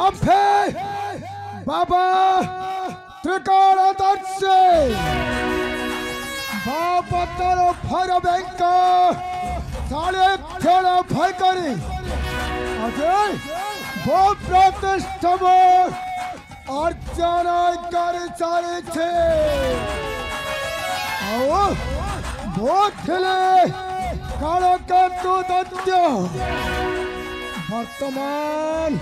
अभे बाबा त्रिकालदर्शी बापतर भर बैंक साढ़े खेल भय करी अजय वो प्रतिष्ठा अर्चना कर सारी छे कालकेतु दैत्य वर्तमान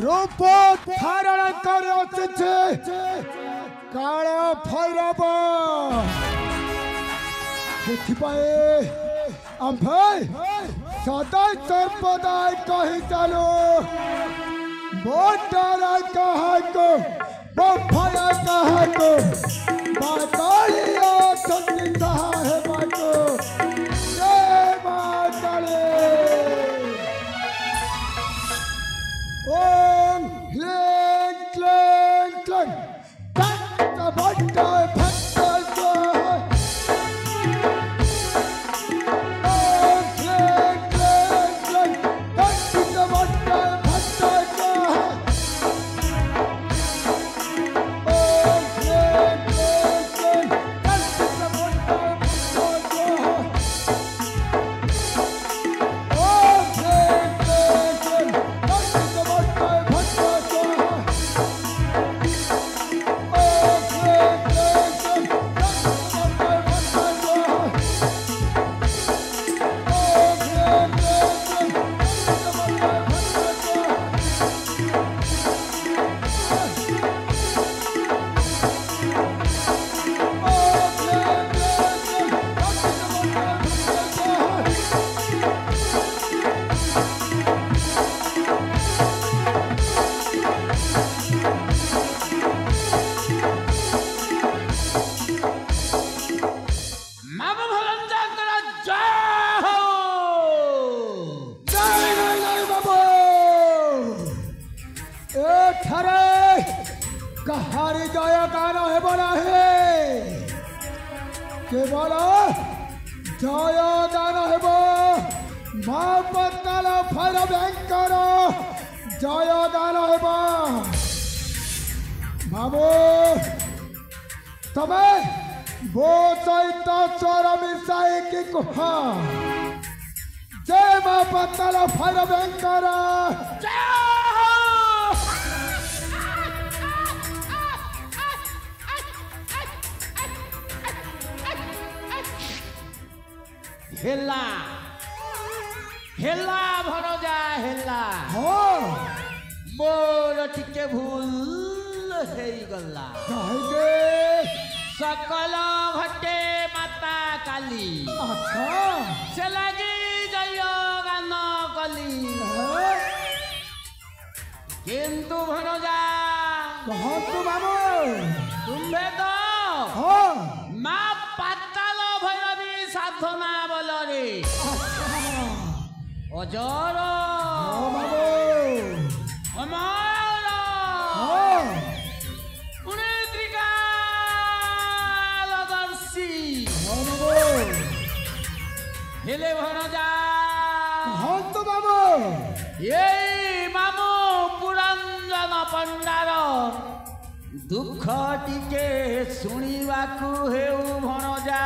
रूप धारण कर काल भैरव आम्भे सदा सर्वदा कही चलो मोटर कहा को भय कहा को बातालिया संगीता है बाको जय माताले ओम क्लें क्लें क्लें भट्ट भट्ट भट्ट कहारी जय गान है बना है केवल जय गान है माँ पताल भैर बैंकर जय गान है बाबू तमे वो सहित स्वर मिसाई की कुहा जय माँ पताल भैर बैंकर हेला हेला भरोजा हेला हो मोर टिके भूल हे गला काहे सकल घटे माता काली अच्छा से लगी जय गान कली किंतु भरोजा कहो तू बाबू तुम्हें तो हो माँ पाताल भैरवी साधना बलरे अजर बाबू अमर त्रिकालदर्शी हेले भरजा कहो तू बाबू ये मामू पुरंजन पंडार दुख टिके शुणवाकू हेउ भणजा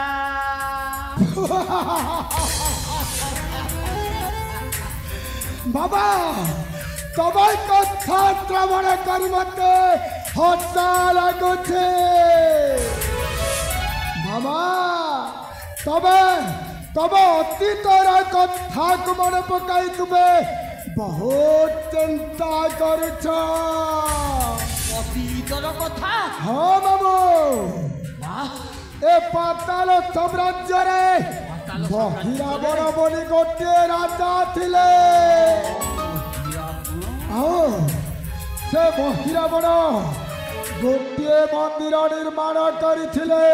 बाबा तब कथा श्रवण कर मते हसा लगुछे बाबा तब अतीतर कथा को मन पकाई तुम्हें बहुत चिंता करछ अतीतर कथा हाँ बाबू वाह ए पाताल साम्राज्य रे बहिरावण बोली गोटे राजा थिले से बहिरावण गोटे मंदिर निर्माण करथिले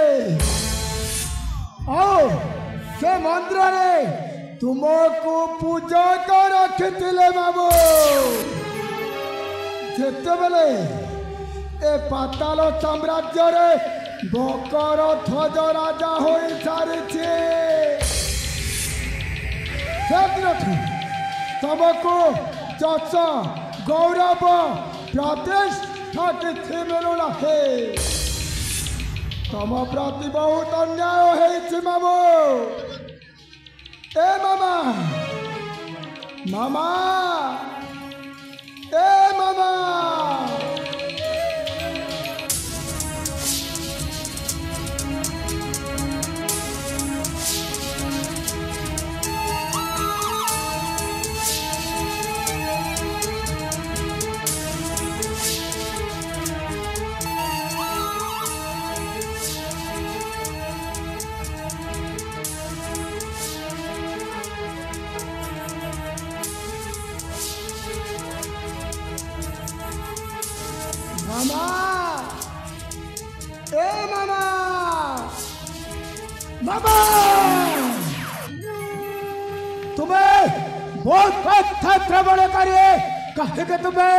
से मंदिर रे तुमको पूजा कर रखिथिले बाबू जेते बेले ए पाताल साम्राज्य रे बकर ध्वज राजा हो सारी तुमको जस गौरव प्रतिष्ठा किसी मिलूना है तुम प्रति बहुत अन्याय है मामू ए मामा मामा ए मामा मामा ए मामा मामा तुम्हें बहुत कथा श्रवण करे कहे के तुम्हें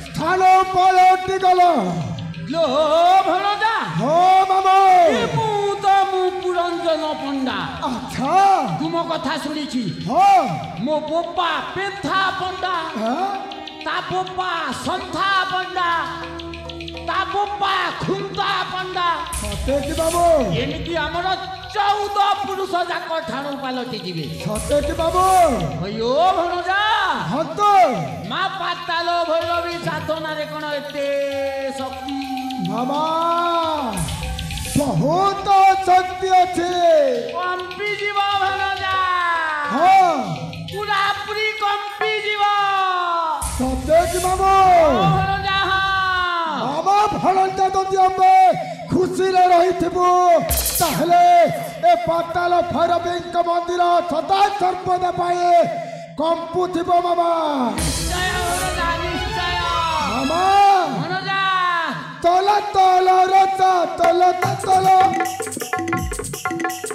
स्थानो पलटि गलो लो भणजा हो मामा मु पुरंजन पंडा अच्छा तुम कथा शुणी हो मो बोपा पेथा पंडा हाँ? ता बोपा संथा पंडा ता बोपा खुंता पंडा सते की बाबू एमिति हमर 14 पुरुष जाक ठाणु पालटी जिवे सते की बाबू अयो भणजा हाँ तो मा पाताल भैरवी साधना रे कोन एते शक्ति मामा बहुत शक्ति अच्छे कंपी जीव भणजा हाँ पूरा पूरी कंपी जीव सते की बाबू भणजा मामा भणजा जदि आमे खुशी रे रहिथिबु ताहले ए पाताल भैरवींक मंदिर सदा सर्वदा पाए कंपुथिबो मामा निश्चय भणजा निश्चय मामा भणजा तोला तोला रता तोला तोला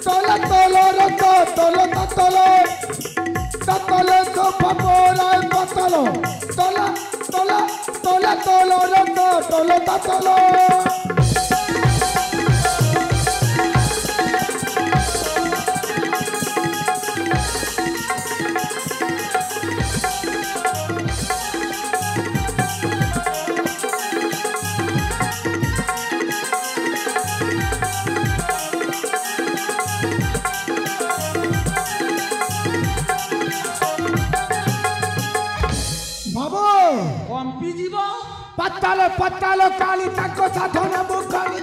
तोला तोला रता तोला तोला तोला तो पपोरा पतलो तोला तोला तोला तोला रता तोला तोला कंपी जीव पत्ताल पत्ताल काली ताको साधना मुखाली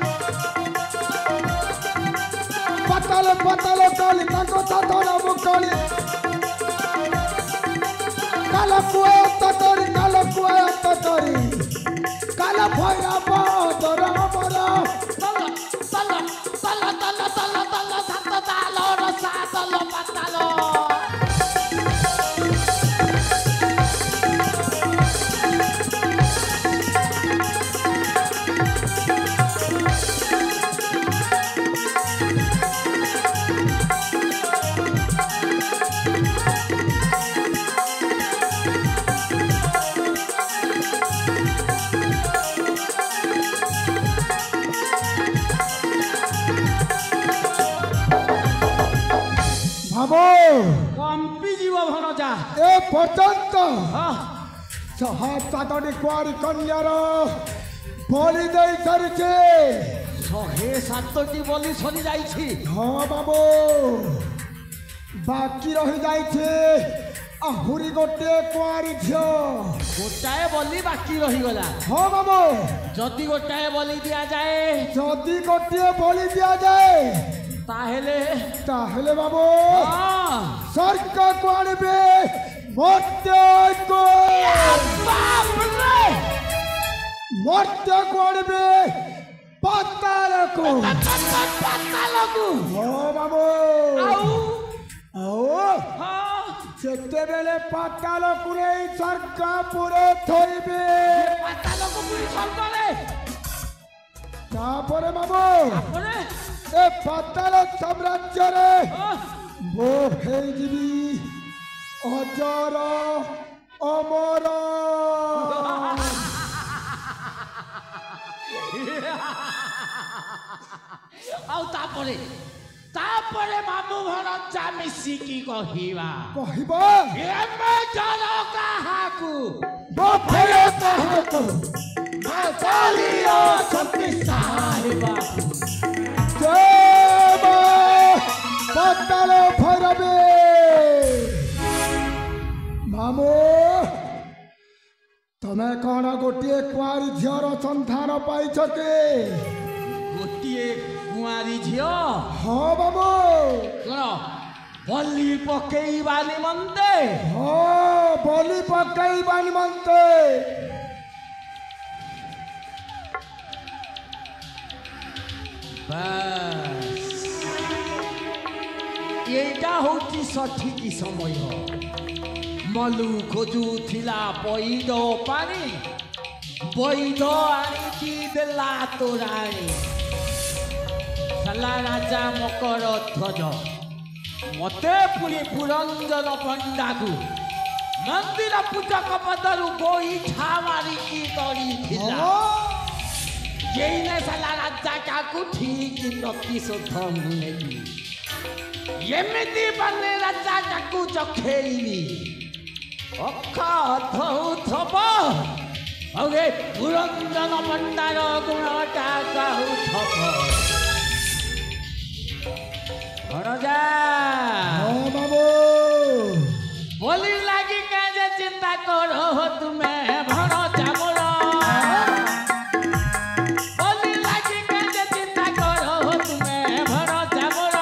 पत्ताल पत्ताल काली ताको साधना मुखाली काला कुआ ततरी काला भैया बदरा बरा तल तल तल तल तल तल सात ताल र सातल पताल कंपी जीव भणजा ए पर्यंत हाँ सहस्रटी कुआरी कन्यार बलि दे सारिछे 107टी बलि सरी जाइछि हाँ बाबू बाकी रही जाइछे आहुरी गोटे कुआरी झियो गोटाए बलि बाकी रही गला हाँ बाबू जदि गोटाए बलि दिया जाए जदि गोटे बलि दिया जाए ताहेले ताहले बाबू हाँ स्वर्ग को आनबे मर्त्य को बाप रे मर्त्य को आनबे पाताल को पताल को हो बाबू आउ आओ हाँ जेते बेले पाताल को नहीं स्वर्ग पुरे थोइबे पताल को पूरी सरकारे तापरे बाबू अपने ए पाताल साम्राज्य रे हाँ वो है जीवी अजर अमर आउ तापरे मामू भणजा मिसिकी कहिबा कहबा एमे जन काहाकू ବଫେରେ ତହକୁ କାଳିଆ ଛତି ସାହିବା ଦେବ ପାତାଳ ଭୈରବୀ ମାମୁ ତମେ କଣ ଗୋଟିଏ କୁଆରୀ ଝିଅର ସନ୍ଧାନ ପାଇଛ କି? ଗୋଟିଏ କୁଆରୀ ଝିଅ? ହଁ ବାବୁ। କଣ ବଲି ପକେଇବା ନିମନ୍ତେ? ହଁ ବଲି ପକେଇବା ନିମନ୍ତେ। এইটা হচ্ছে সঠিক সময়। মলু খোঁজুলা বৈদ পানি, বৈদ আনিকি দেলা তোরাণী। সালা রাজা মকর ধ্বজ মতে পুরি পুরঞ্জন পণ্ডাকু মন্দির পূজক পদরু গোইঠা মারিকি তড়িথিলা। যেইনে সালা রাজা কাকু ঠিক প্রতিশোধ নেবি। এমিতি মানে রাজা কাকু চখেইনি অখ ধৌথব আরে পুরঞ্জন পণ্ডার গুণটা গাহুথব। রাজা হ্যাঁ বাবু। বলি লাগি কাজে চিন্তা করো তুমি ভর চামল। বলি লাগি কাজে চিন্তা করো তুমি ভর চামল।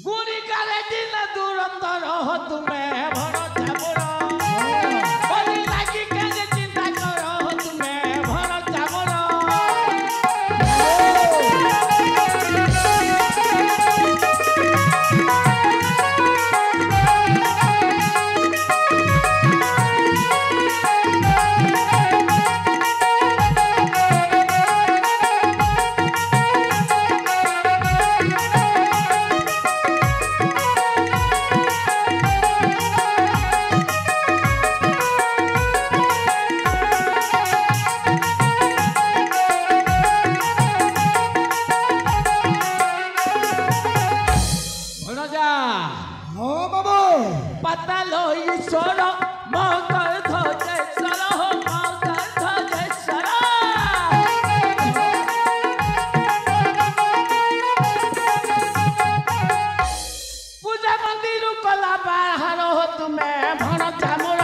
গুড়ি কালে দিন দুরন্তর তুমি ভর চামল। বলি লাগি কাজে চিন্তা করো তুমি ভর চামল। হ্যাঁ বাবু। পাতাল ঈশ্বর মকর ধ্বজেশ্বর মকর ধ্বজেশ্বর। পূজা মন্দির কলা বাহার তুমি ভণ চামর।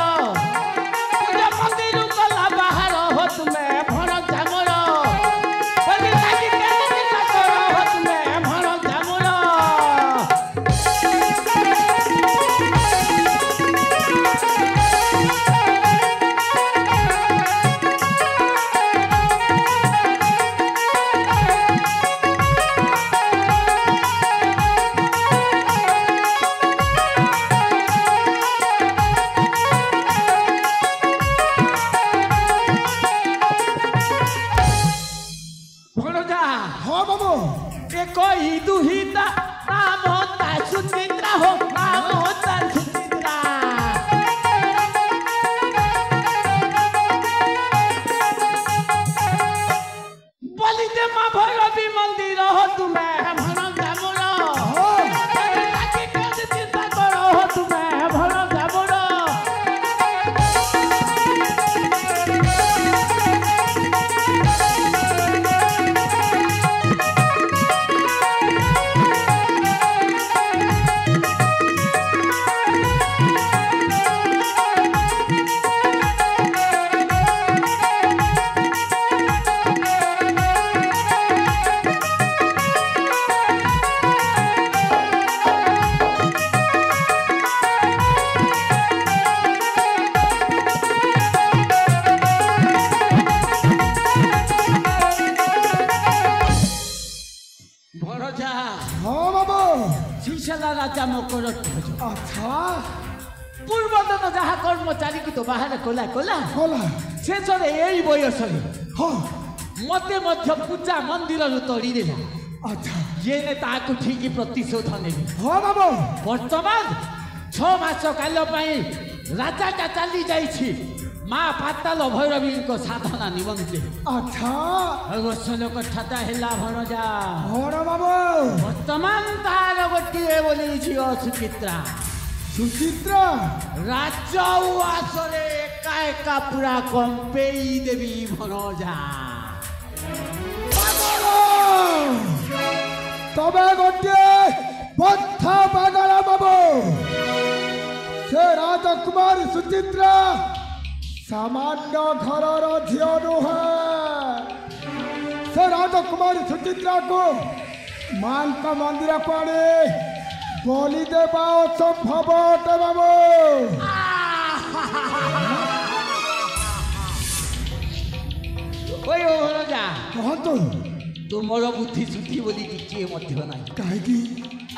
পূজা মন্দির কলা বাহার তুমি ভণ চামর। বলি লাগি কেন চিন্তা করো তুমি ভণ চামর। হ্যাঁ বাবু। কই দুহিতা নাম তা সুচিত্রা হো নাম তা সুচিত্রা। বলিতে মা ভৈরবী মন্দির তুমি ভণ চামর। চিন্তা করো তুমি ভণ চামর। হ্যাঁ বাবু। শিশালা রাজা মকর ধ্বজ আচ্ছা। পূর্বতন যাহা কর্মচারী কিন্তু বাহারে কলা কলা কলা। শেষরে এই বয়সরে হ্যাঁ। মতে মধ্য পূজা মন্দিরରୁ ତୋଳି ଦେଲା। আচ্ছা। ଇଏ ତାକୁ ଠିକ ପ୍ରତିଶୋଧ ନେବେ। হ্যাঁ বাবু। ବର୍ତ୍ତମାନ 6 ମାସ କାଳ ପାଇଁ ରାଜାଟା ଚାଲି ଯାଇଛି। ମା ପାତାଲ ଭୈରବୀଙ୍କ ସାଧନା ନିମନ୍ତେ ଆଚ୍ଛା ଅବସର କଥାଟା ହେଲା ଭଣଜା କଣ ବାବୁ ବର୍ତ୍ତମାନ ତାର ଗୋଟିଏ ବୋଲି ଝିଅ ସୁଚିତ୍ରା ସୁଚିତ୍ରା ରାଜ ଉଆସରେ ଏକା ଏକା ପୁରା କମ୍ପେଇ ଦେବି ଭଣଜା ତମେ ଗୋଟିଏ ବଦ୍ଧ ପାଗଳ ବାବୁ ସେ ରାଜକୁମାରୀ ସୁଚିତ୍ରା ସାମାନ୍ୟ ଘରର ଝିଅ ନୁହେଁ ସେ ରାଜକୁମାରୀ ସୁଚିତ୍ରାକୁ ମାଙ୍କ ମନ୍ଦିରକୁ ଆଣି ବଳି ଦେବା ଅସମ୍ଭବ ଅଟେ ବାବୁ ଓଇ ଭଣଜା କହନ୍ତୁ ତୁମର ବୁଦ୍ଧି ସୁଦ୍ଧି ବୋଲି କିଛି ମଧ୍ୟ ନାହିଁ କାହିଁକି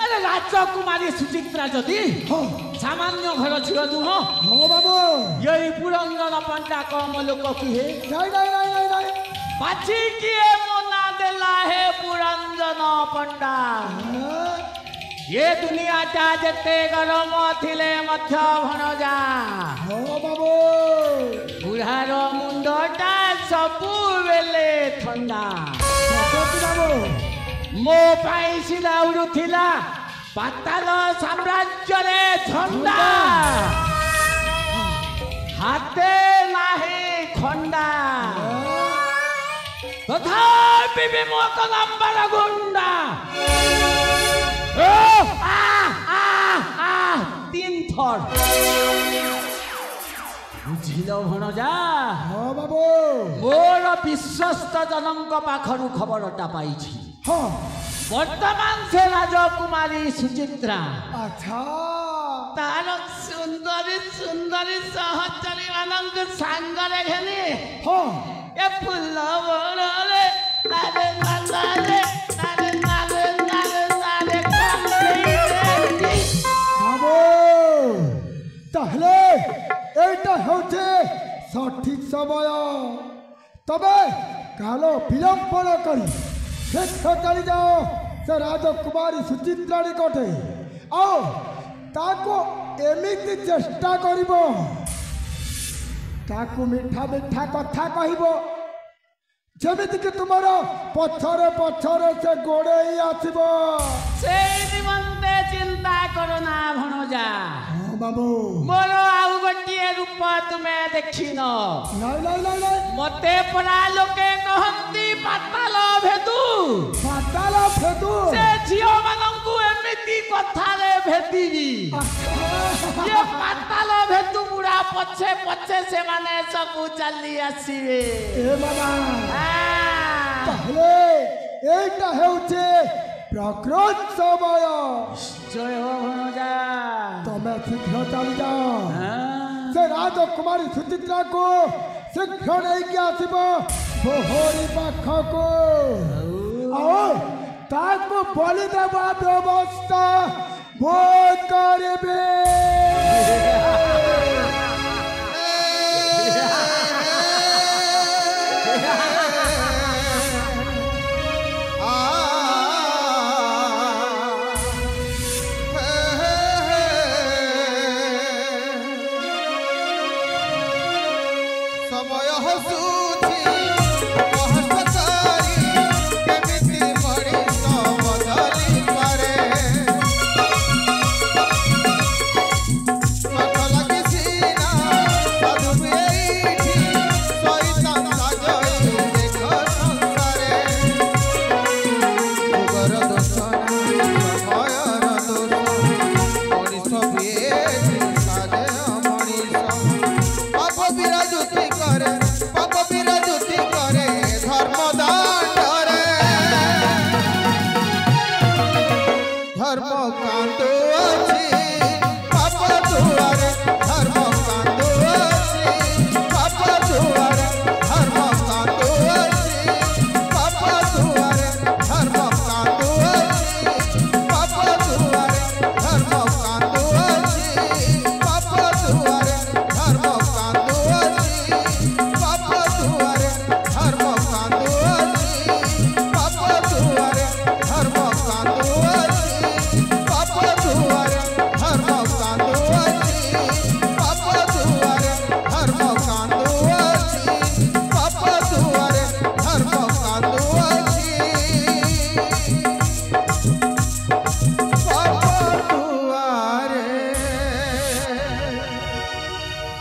ଆରେ ରାଜକୁମାରୀ ସୁଚିତ୍ରା ଯଦି ହଁ ସାମାନ୍ୟ ଘର ଝିଅ ନୁହଁ ହଁ ବାବୁ ଏଇ ପୁରନ୍ଦର ପଣ୍ଡା କମ ଲୋକ କିଏ ନାଇଁ ନାଇଁ ନାଇଁ ନାଇଁ ନାଇଁ ବାଛି କିଏ ମନା ଦେଲା ହେ ପୁରନ୍ଦନ ପଣ୍ଡା ଏ ଦୁନିଆଟା ଯେତେ ଗରମ ଥିଲେ ମଧ୍ୟ ଭଣଜା ହଁ ବାବୁ ବୁଢ଼ାର ମୁଣ୍ଡଟା ସବୁବେଳେ ଥଣ୍ଡା ବାବୁ ମୋ ପାଇଁ ସିନା ଉଡୁଥିଲା ପାତାଳ ସାମ୍ରାଜ୍ୟରେ ଥଣ୍ଡା ହାତେ ନାହିଁ ଖଣ୍ଡା ତଥାପି ବି ମୋ କଲମ୍ବର ଗୁଣ୍ଡା ତିନ ଥର ବୁଝିଲ ଭଣଜା ହଁ ବାବୁ ମୋର ବିଶ୍ୱସ୍ତ ଜନଙ୍କ ପାଖରୁ ଖବରଟା ପାଇଛି ହଁ ବର୍ତ୍ତମାନ ସେ ରାଜକୁମାରୀ ସୁଚିତ୍ରା ଆଚ୍ଛା ତାର ସୁନ୍ଦରୀ ସୁନ୍ଦରୀ ସହଚରୀ ମାନଙ୍କୁ ସାଙ୍ଗରେ ଘେନି ହଁ ଏ ଫୁଲ ବଣରେ ନାରେ ନାରେ ନାରେ ନାରେ ନାରେ ନାରେ ବାବୁ ତାହେଲେ এইটা হচ্ছে সঠিক সময় তবে কালো বিলম্ব ন করি শীঘ্র চলে যাও সে রাজকুমারী সুচিত্রা নিকটে আও তাকে এমিতি চেষ্টা করিব তাকে মিঠা মিঠা কথা কহিব যেমিতিকি তোমার পছরে পছরে সে গোড়েই আসিব সেই নিমন্তে চিন্তা করো না ভণজা হ্যাঁ বাবু ମୋର ଆଉ ଗୋଟିଏ ରୂପ ତୁମେ ଦେଖିନ নাই নাই নাই নাই ମତେ ପରା ଲୋକେ କହନ୍ତି ପାତାଳ ଭେଦୁ ପାତାଳ ଭେଦୁ ସେ ଝିଅ ମାନଙ୍କୁ ଏମିତି କଥାରେ ଭେଦିବି ଇଏ ପାତାଳ ଭେଦୁ ବୁଢା ପଛେ ପଛେ ସେମାନେ ସବୁ ଚାଲି ଆସିବେ এ বাবা তাহলে এইটা হচ্ছে প্রকৃত সময় জয় হো ভণজা তুমি শীঘ্র চালি যাও সে রাজকুমারী সুচিত্রাকে শীঘ্র নেইকি আসিব প্রহরী পাখকু ଆଉ ତାକୁ ବଳି ଦେବା ବ୍ୟବସ୍ଥା ମୁଁ କରିବି ସମୟ ହସୁ